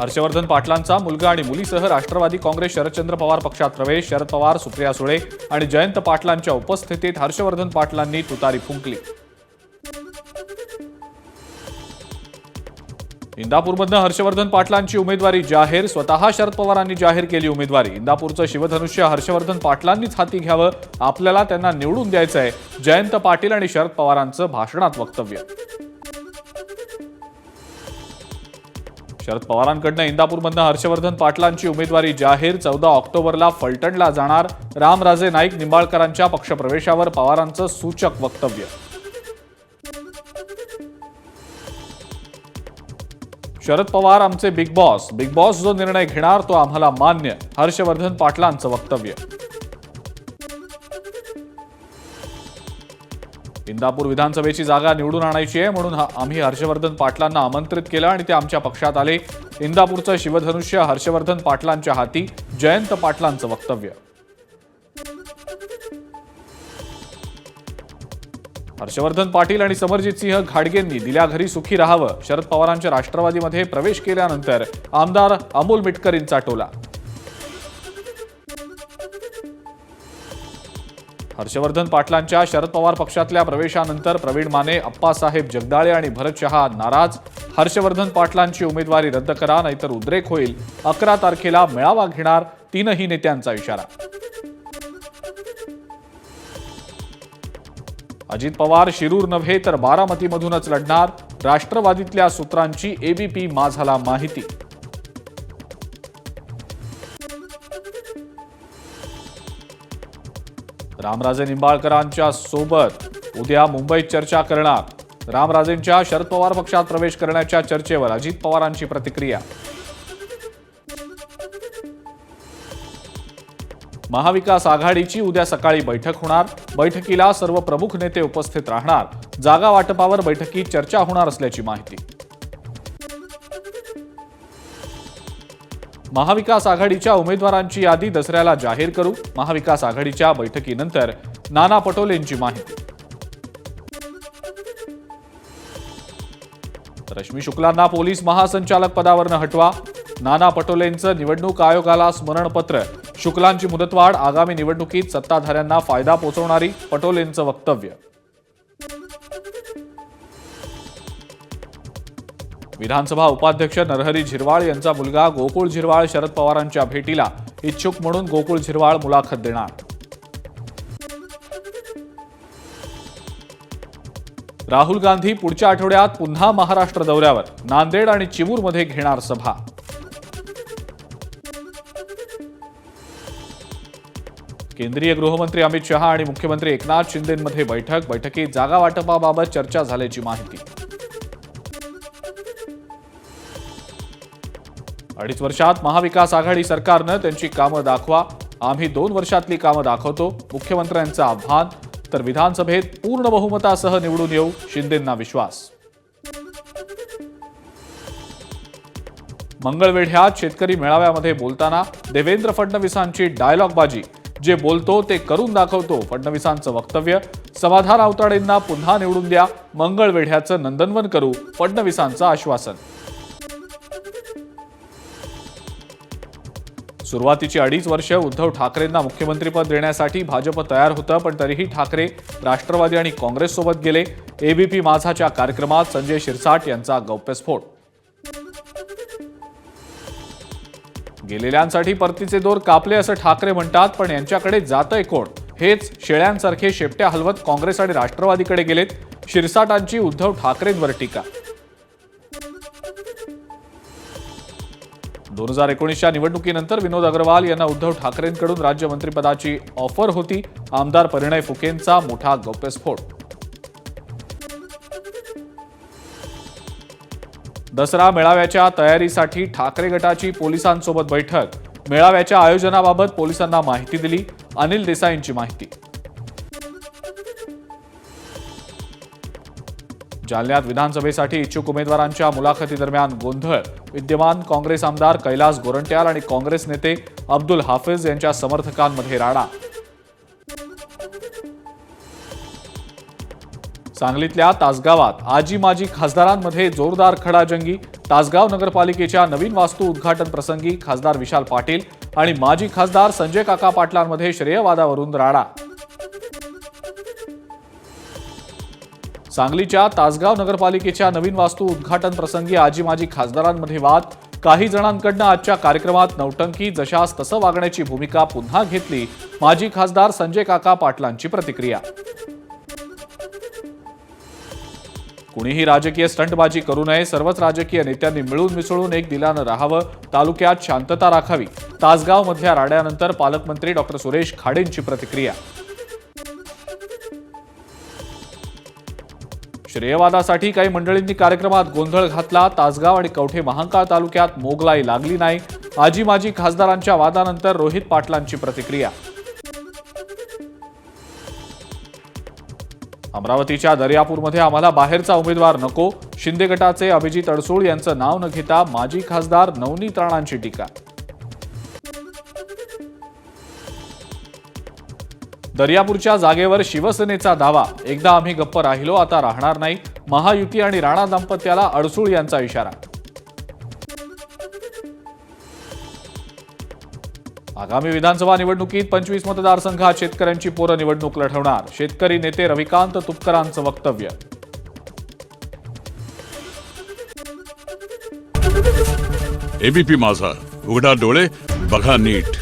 हर्षवर्धन पाटलांचा मुलगा आणि मुलीसह राष्ट्रवादी काँग्रेस शरदचंद्र पवार पक्षात प्रवेश. शरद पवार, सुप्रिया सुळे आणि जयंत पाटलांच्या उपस्थितीत हर्षवर्धन पाटलांनी तुतारी फुंकली. इंदापूरमधनं हर्षवर्धन पाटलांची उमेदवारी जाहीर. स्वतः शरद पवारांनी जाहीर केली उमेदवारी. इंदापूरचं शिवधनुष्य हर्षवर्धन पाटलांनीच हाती घ्यावं, आपल्याला त्यांना निवडून द्यायचंय. जयंत पाटील आणि शरद पवारांचं भाषणात वक्तव्य. शरद पवारांकडनं इंदापूरमधनं हर्षवर्धन पाटलांची उमेदवारी जाहीर. 14 ऑक्टोबरला फलटणला जाणार. रामराजे नाईक निंबाळकरांच्या पक्षप्रवेशावर पवारांचं सूचक वक्तव्य. शरद पवार आमचे बिग बॉस जो निर्णय घेणार तो आम्हाला मान्य. हर्षवर्धन पाटलांचं वक्तव्य. इंदापूर विधानसभेची जागा निवडून आणायची आहे म्हणून आम्ही हर्षवर्धन पाटलांना आमंत्रित केलं आणि ते आमच्या पक्षात आले. इंदापूरचं शिवधनुष्य हर्षवर्धन पाटलांच्या हाती. जयंत पाटलांचं वक्तव्य. हर्षवर्धन पाटील आणि समरजित सिंह घाडगेंनी दिल्या घरी सुखी राहावं. शरद पवारांच्या राष्ट्रवादीमध्ये प्रवेश केल्यानंतर आमदार अमोल मिटकरींचा टोला. हर्षवर्धन पाटलांच्या शरद पवार पक्षातल्या प्रवेशानंतर प्रवीण माने, अप्पासाहेब जगदाळे आणि भरत शहा नाराज. हर्षवर्धन पाटलांची उमेदवारी रद्द करा नाहीतर उद्रेक होईल. 11 तारखेला मेळावा घेणार. तीनही नेत्यांचा इशारा. अजित पवार शिरूर नव्हे तर बारामतीमधूनच लढणार. राष्ट्रवादीतल्या सूत्रांची एबीपी माझाला माहिती. रामराजे निंबाळकरांच्या सोबत उद्या मुंबईत चर्चा करणार. रामराजेंच्या शरद पवार पक्षात प्रवेश करण्याच्या चर्चेवर अजित पवारांची प्रतिक्रिया. महाविकास आघाडीची उद्या सकाळी बैठक होणार. बैठकीला सर्व प्रमुख नेते उपस्थित राहणार. जागा वाटपावर बैठकीत चर्चा होणार असल्याची माहिती. महाविकास आघाडीच्या उमेदवारांची यादी दसऱ्याला जाहीर करू. महाविकास आघाडीच्या बैठकीनंतर नाना पटोलेंची माहिती. रश्मी शुक्लांना पोलीस महासंचालक पदावरनं हटवा. नाना पटोलेंचं निवडणूक आयोगाला स्मरणपत्र. शुक्लांची मुदतवाढ आगामी निवडणुकीत सत्ताधाऱ्यांना फायदा पोहोचवणारी. पटोलेंचं वक्तव्य. विधानसभा उपाध्यक्ष नरहरी झिरवाळ यांचा मुलगा गोकुळ झिरवाळ शरद पवारांच्या भेटीला इच्छुक म्हणून गोकुळ झिरवाळ मुलाखत देणार. राहुल गांधी पुढच्या आठवड्यात पुन्हा महाराष्ट्र दौऱ्यावर. नांदेड आणि चिमूरमध्ये घेणार सभा. केंद्रीय गृहमंत्री अमित शहा आणि मुख्यमंत्री एकनाथ शिंदेंमध्ये बैठक. बैठकीत जागा वाटपाबाबत चर्चा झाल्याची माहिती. 2.5 वर्षात महाविकास आघाडी सरकारनं त्यांची कामं दाखवा. आम्ही 2 वर्षातली कामं दाखवतो. मुख्यमंत्र्यांचं आव्हान. तर विधानसभेत पूर्ण बहुमतासह निवडून येऊ. शिंदेंना विश्वास. मंगळवेढ्यात शेतकरी मेळाव्यामध्ये बोलताना देवेंद्र फडणवीसांची डायलॉगबाजी. जे बोलतो ते करून दाखवतो. फडणवीसांचं वक्तव्य. समाधान आवताडेंना पुन्हा निवडून द्या. मंगळवेढ्याचं नंदनवन करू. फडणवीसांचं आश्वासन. सुरुवातीची 2.5 वर्ष उद्धव ठाकरेंना मुख्यमंत्रीपद देण्यासाठी भाजप तयार होतं, पण तरीही ठाकरे राष्ट्रवादी आणि काँग्रेससोबत गेले. एबीपी माझाच्या कार्यक्रमात संजय शिरसाट यांचा गौप्यस्फोट. गेलेल्यांसाठी परतीचे दोर कापले असं ठाकरे म्हणतात, पण यांच्याकडे जातंय कोण? हेच शेळ्यांसारखे शेपट्या हलवत काँग्रेस आणि राष्ट्रवादीकडे गेलेत. शिरसाटांची उद्धव ठाकरेंवर टीका. 2019च्या निवडणुकीनंतर विनोद अग्रवाल यांना उद्धव ठाकरेंकडून राज्यमंत्रीपदाची ऑफर होती. आमदार परिणय फुकेंचा मोठा गौप्यस्फोट. दसरा मेळाव्याच्या तयारीसाठी ठाकरे गटाची पोलिसांसोबत बैठक. मेळाव्याच्या आयोजनाबाबत पोलिसांना माहिती दिली. अनिल देसाईंची माहिती. जालन्यात विधानसभेसाठी इच्छुक उमेदवारांच्या मुलाखतीदरम्यान गोंधळ. विद्यमान काँग्रेस आमदार कैलास गोरंट्याल आणि काँग्रेस नेते अब्दुल हाफिज यांच्या समर्थकांमध्ये राडा. सांगलीतल्या तासगावात आजी माजी खासदारांमध्ये जोरदार खडाजंगी. तासगाव नगरपालिकेच्या नवीन वास्तू उद्घाटन प्रसंगी खासदार विशाल पाटील आणि माजी खासदार संजय काका पाटलांमध्ये श्रेयवादावरून राडा. सांगलीच्या तासगाव नगरपालिकेच्या नवीन वास्तू उद्घाटन प्रसंगी आजी माजी खासदारांमध्ये वाद. काही जणांकडनं आजच्या कार्यक्रमात नौटंकी जशास तसं वागण्याची भूमिका पुन्हा घेतली. माजी खासदार संजय काका पाटलांची प्रतिक्रिया. कुणीही राजकीय स्टंटबाजी करू नये. सर्वच राजकीय नेत्यांनी मिळून मिसळून एक दिलानं राहावं. तालुक्यात शांतता राखावी. तासगाव मधल्या राड्यानंतर पालकमंत्री डॉक्टर सुरेश खाडेंची प्रतिक्रिया. श्रेयवादासाठी काही मंडळींनी कार्यक्रमात गोंधळ घातला. तासगाव आणि कवठे महांकाळ तालुक्यात मोगलाई लागली नाही. आजी माजी खासदारांच्या वादानंतर रोहित पाटलांची प्रतिक्रिया. अमरावतीच्या दर्यापूरमध्ये आम्हाला बाहेरचा उमेदवार नको. शिंदे गटाचे अभिजित अडसूळ यांचं नाव न घेता माजी खासदार नवनीत राणांची टीका. दर्यापूरच्या जागेवर शिवसेनेचा दावा. एकदा आम्ही गप्प राहिलो, आता राहणार नाही. महायुती आणि राणा दाम्पत्याला अडसूळ यांचा इशारा. आगामी विधानसभा निवडणुकीत 25 मतदारसंघात शेतकऱ्यांची पोरं निवडणूक लढवणार. शेतकरी नेते रविकांत तुपकरांचं वक्तव्य. एबीपी माझा, उघडा डोळे बघा नीट.